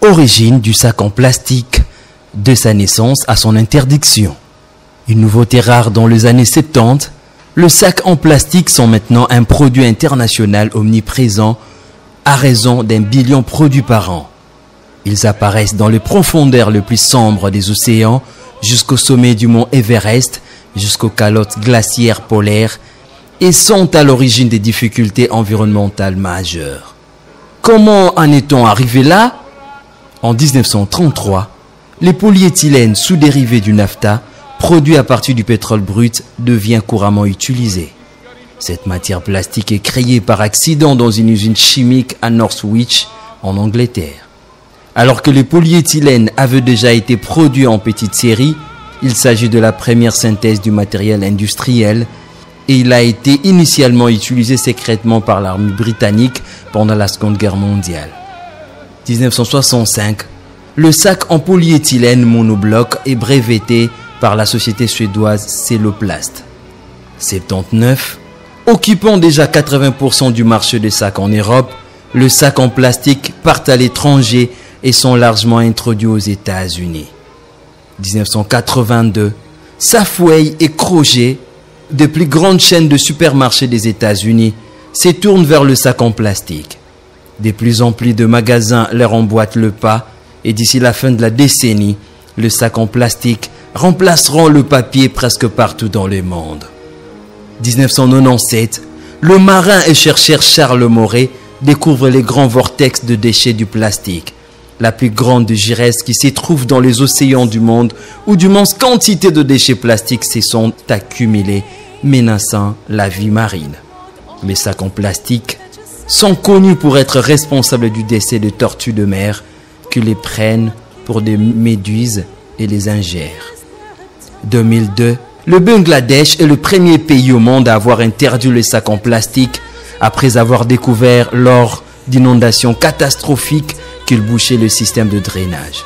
Origine du sac en plastique, de sa naissance à son interdiction. Une nouveauté rare dans les années 70, le sac en plastique sont maintenant un produit international omniprésent à raison d'1 billion produits par an. Ils apparaissent dans les profondeurs les plus sombres des océans, jusqu'au sommet du mont Everest, jusqu'aux calottes glaciaires polaires, et sont à l'origine des difficultés environnementales majeures. Comment en est-on arrivé là? En 1933, les polyéthylènes sous-dérivés du naphta, produit à partir du pétrole brut, devient couramment utilisé. Cette matière plastique est créée par accident dans une usine chimique à Northwich, en Angleterre. Alors que les polyéthylènes avaient déjà été produits en petite série, il s'agit de la première synthèse du matériel industriel et il a été initialement utilisé secrètement par l'armée britannique pendant la Seconde Guerre mondiale. 1965, le sac en polyéthylène monobloc est breveté par la société suédoise Celloplast. 79, occupant déjà 80% du marché des sacs en Europe, le sac en plastique part à l'étranger et sont largement introduits aux États-Unis. 1982, Safeway et Kroger, des plus grandes chaînes de supermarchés des États-Unis, se tournent vers le sac en plastique. De plus en plus de magasins leur emboîtent le pas et d'ici la fin de la décennie, le sac en plastique remplaceront le papier presque partout dans le monde. 1997, le marin et chercheur Charles Moret découvre les grands vortex de déchets du plastique, la plus grande gyresse qui se trouve dans les océans du monde où d'immenses quantités de déchets plastiques se sont accumulées, menaçant la vie marine. Les sacs en plastique sont connus pour être responsables du décès de tortues de mer qui les prennent pour des méduses et les ingèrent. 2002, le Bangladesh est le premier pays au monde à avoir interdit les sacs en plastique après avoir découvert lors d'inondations catastrophiques qu'ils bouchaient le système de drainage.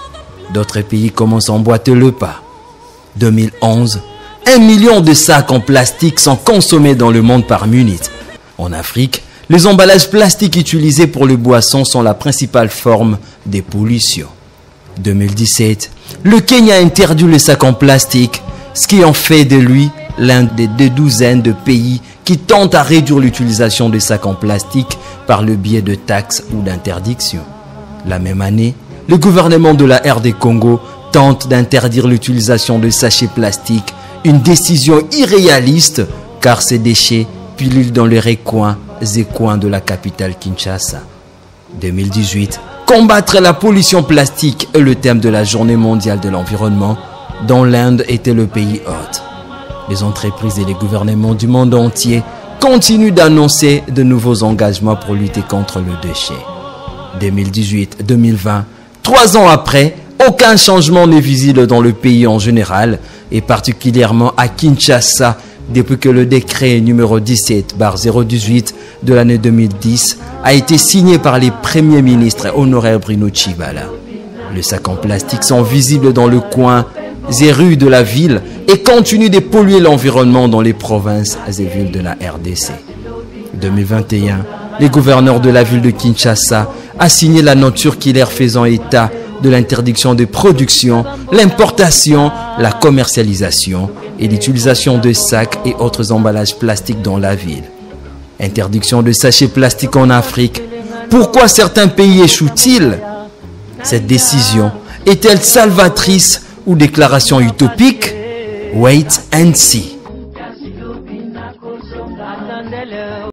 D'autres pays commencent à emboîter le pas. 2011, 1 million de sacs en plastique sont consommés dans le monde par minute. En Afrique, les emballages plastiques utilisés pour les boissons sont la principale forme des pollutions. 2017, le Kenya a interdit les sacs en plastique, ce qui en fait de lui l'un des 2 douzaines de pays qui tentent à réduire l'utilisation des sacs en plastique par le biais de taxes ou d'interdictions. La même année, le gouvernement de la RD Congo tente d'interdire l'utilisation de sachets plastiques, une décision irréaliste car ces déchets pullulent dans les recoins et coins de la capitale Kinshasa. 2018, combattre la pollution plastique est le thème de la Journée mondiale de l'environnement, dont l'Inde était le pays hôte. Les entreprises et les gouvernements du monde entier continuent d'annoncer de nouveaux engagements pour lutter contre le déchet. 2018-2020, 3 ans après, aucun changement n'est visible dans le pays en général et particulièrement à Kinshasa depuis que le décret numéro 17/018 de l'année 2010 a été signé par les premiers ministres honoraires Bruno Tshibala. Les sacs en plastique sont visibles dans le coin et rues de la ville et continuent de polluer l'environnement dans les provinces et villes de la RDC. 2021, les gouverneurs de la ville de Kinshasa a signé la note circulaire faisant état de l'interdiction de production, l'importation, la commercialisation et l'utilisation de sacs et autres emballages plastiques dans la ville. Interdiction de sachets plastiques en Afrique. Pourquoi certains pays échouent-ils? Cette décision est-elle salvatrice ou déclaration utopique? Wait and see.